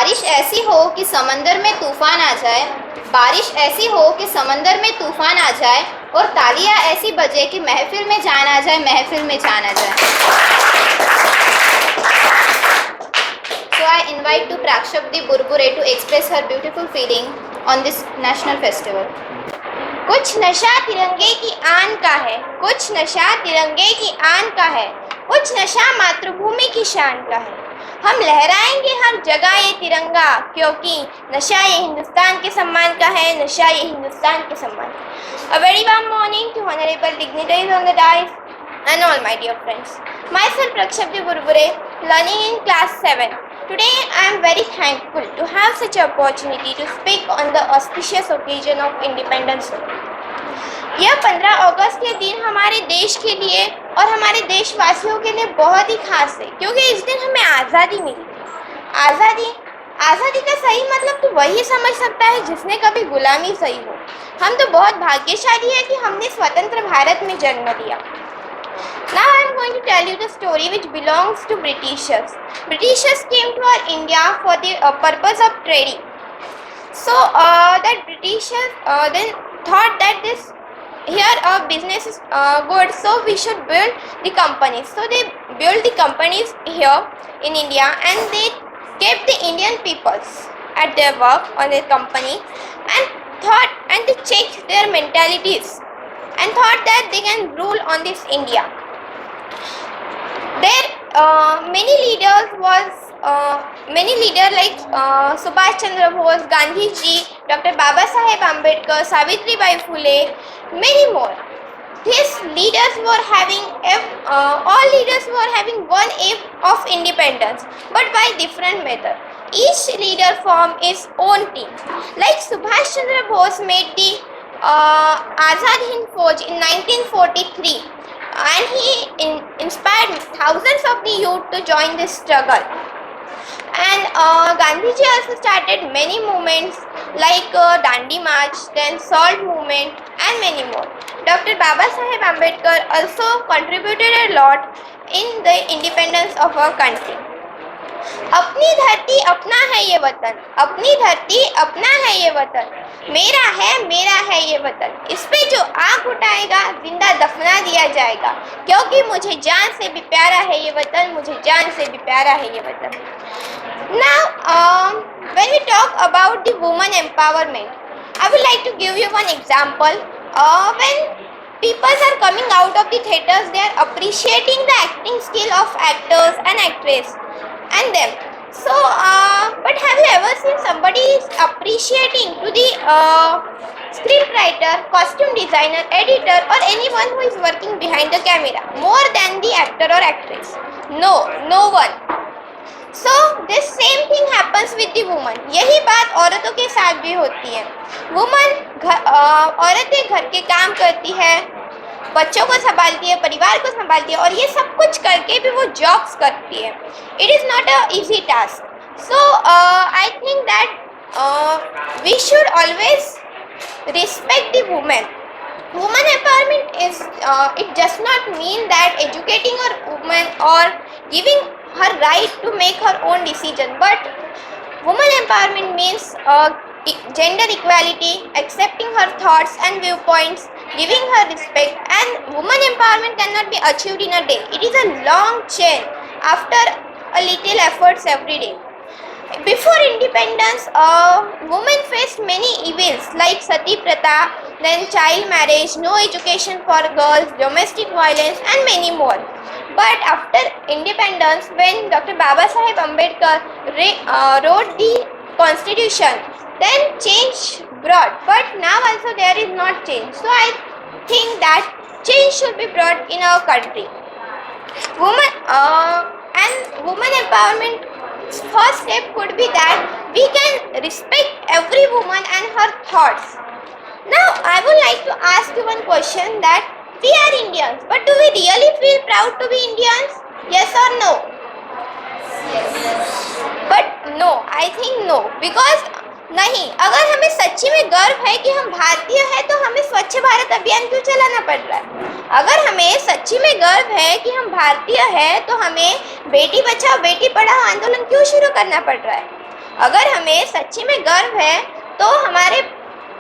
बारिश ऐसी हो कि समंदर में तूफान आ जाए, बारिश ऐसी हो कि समंदर में तूफान आ जाए, और तालियां ऐसी बजे कि महफिल में जान आ जाए, महफिल में जान आ जाए। So I invite to Prakshapdi Burbure to express her beautiful feeling on this national festival. कुछ नशा तिरंगे की आन का है, कुछ नशा तिरंगे की आन का है, कुछ नशा मातृभूमि की शान का है। हम लहराएंगे हर जगह ये तिरंगा, क्योंकि नशा ये हिंदुस्तान के सम्मान का है, नशा ये हिंदुस्तान के सम्मान। A very warm morning to honorable dignitaries on the dais and all my dear friends. Myself Prakshapdi Burbure, learning in class 7. Today I am very thankful to have such an opportunity to speak on the auspicious occasion of Independence Day. यह 15 अगस्त के दिन हमारे देश के लिए और हमारे देशवासियों के लिए बहुत ही खास है, क्योंकि इस दिन हमें आज़ादी मिली। आज़ादी का सही मतलब तो वही समझ सकता है जिसने कभी गुलामी सही हो। हम तो बहुत भाग्यशाली है कि हमने स्वतंत्र भारत में जन्म लिया। Now I am going to tell you the story which belongs to Britishers. Britishers came to our India for the purpose of trading. So that Britishers then thought that this here our business is good, so we should build the companies. So they built the companies here in India, and they kept the Indian peoples at their work on their company, and they checked their mentalities and thought that they can rule on this India. There many leaders like Subhash Chandra Bose, Gandhi ji, Dr. Baba Saheb Ambedkar, Savitribai Phule, many more. These leaders were having all leaders were having one aim of independence, but by different method. Each leader formed his own team. Like Subhash Chandra Bose made the Azad Hind Fauj in 1943, and he inspired thousands of the youth to join this struggle. And Gandhiji also started many movements like Dandi March, then Salt Movement, and many more. Dr. Baba Saheb Ambedkar also contributed a lot in the independence of our country. अपनी धरती अपना है ये वतन, अपनी धरती अपना है ये वतन, मेरा है ये वतन, इस पे जो आँख उठाएगा जिंदा दफना दिया जाएगा, क्योंकि मुझे जान से भी प्यारा है ये वतन, मुझे जान से भी प्यारा है ये वतन. Now when we talk about the woman empowerment, I would like to give you one example. When people are coming out of the theatres, they are appreciating the acting skill of actors and actresses and them. So but have you ever seen somebody is appreciating to the script writer, costume designer, editor, or anyone who is working behind the camera more than the actor or actress? No one. So this same thing happens with the woman. यही बात औरतों के साथ भी होती है. औरतें घर के काम करती है, बच्चों को संभालती है, परिवार को संभालती है, और ये सब कुछ करके भी वो जॉब्स करती है. It is not a easy task. So I think that we should always respect the woman. Woman empowerment is it does not mean that educating a woman or giving her right to make her own decision, but woman empowerment means gender equality, accepting her thoughts and viewpoints, giving her respect. And woman empowerment cannot be achieved in a day. It is a long chain after a little efforts every day. Before independence, women faced many evils like sati pratha, then child marriage, no education for girls, domestic violence, and many more. But after independence, when Dr. Baba Saheb Ambedkar wrote the constitution, then change brought. But now also there is not change. So I think that change should be brought in our country. Woman empowerment, first step could be that we can respect every woman and her thoughts. Now I would like to ask you one question, that we are Indians, but do we really feel proud to be Indians? Yes or no? But no, I think no, because नहीं, अगर हमें सच्ची में गर्व है कि हम भारतीय हैं तो हमें स्वच्छ भारत अभियान क्यों चलाना पड़ रहा है? अगर हमें सच्ची में गर्व है कि हम भारतीय हैं तो हमें बेटी बचाओ बेटी पढ़ाओ आंदोलन क्यों शुरू करना पड़ रहा है? अगर हमें सच्ची में गर्व है तो हमारे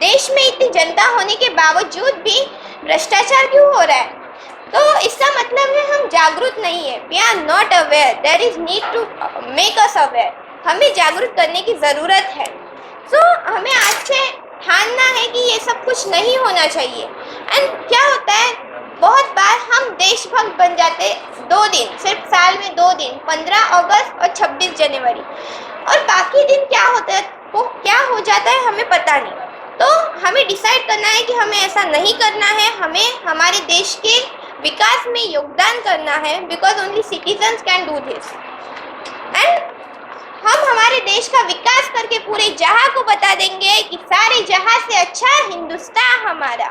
देश में इतनी जनता होने के बावजूद भी भ्रष्टाचार क्यों हो रहा है? तो इसका मतलब है हम जागरूक नहीं है। We are not aware. There is need to make us aware. हमें जागरूक करने की ज़रूरत है। सो हमें आज से ठानना है कि ये सब कुछ नहीं होना चाहिए। एंड क्या होता है, बहुत बार हम देशभक्त बन जाते 2 दिन, सिर्फ साल में 2 दिन, 15 अगस्त और 26 जनवरी, और बाकी दिन क्या होता है, वो क्या हो जाता है हमें पता नहीं। तो हमें डिसाइड करना है कि हमें ऐसा नहीं करना है। हमें हमारे देश के विकास में योगदान करना है, because only citizens can do this. And हम हमारे देश का विकास करके पूरे जहां को बता देंगे कि सारे जहां से अच्छा हिंदुस्तान हमारा।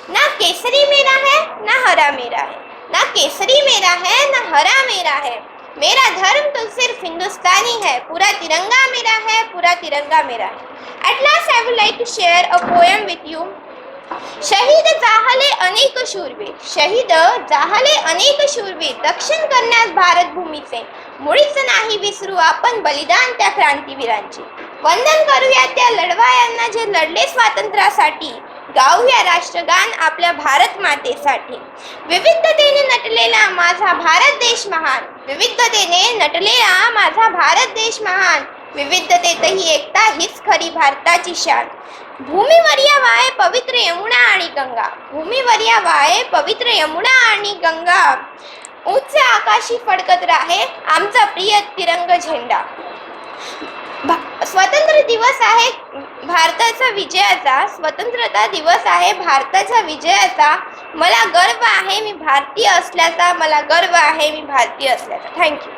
ना केसरी मेरा है ना हरा मेरा है, ना केसरी मेरा है ना हरा मेरा है। मेरा धर्म तो सिर्फ हिंदुस्तानी है, पूरा तिरंगा मेरा है, पूरा तिरंगा मेरा है। At last I would like to share a poem with you. शहीद जाहले अनेक शूरवीर, शहीद जाहले अनेक शूरवीर, रक्षण करण्यास भारत भूमीचे मुळीच नाही विसरू आपण बलिदान त्या क्रांतीवीरांचे। वंदन करूया त्या लढवायांना जे लढले स्वातंत्र्यासाठी, गाऊया राष्ट्रगान आपल्या भारत मातेसाठी। विविधतेने नटलेला माझा भारत देश महान, विविधतेने नटलेला माझा भारत देश महान, विविधतेतही एकता हीच खरी भारताची शान। भूमीवर या वाहे पवित्र यमुना आणि गंगा, भूमीवर या वाहे पवित्र यमुना आणि गंगा, उच्च आकाशी फडकत राहे आमचा प्रिय तिरंग झेंडा। स्वतंत्र दिवस आहे भारताचा विजयाचा, स्वतंत्रता दिवस आहे भारताच्या विजयाचा। मला गर्व आहे मी भारतीय असल्याचा, मला गर्व आहे मी भारतीय असल्याचा। थँक्यू।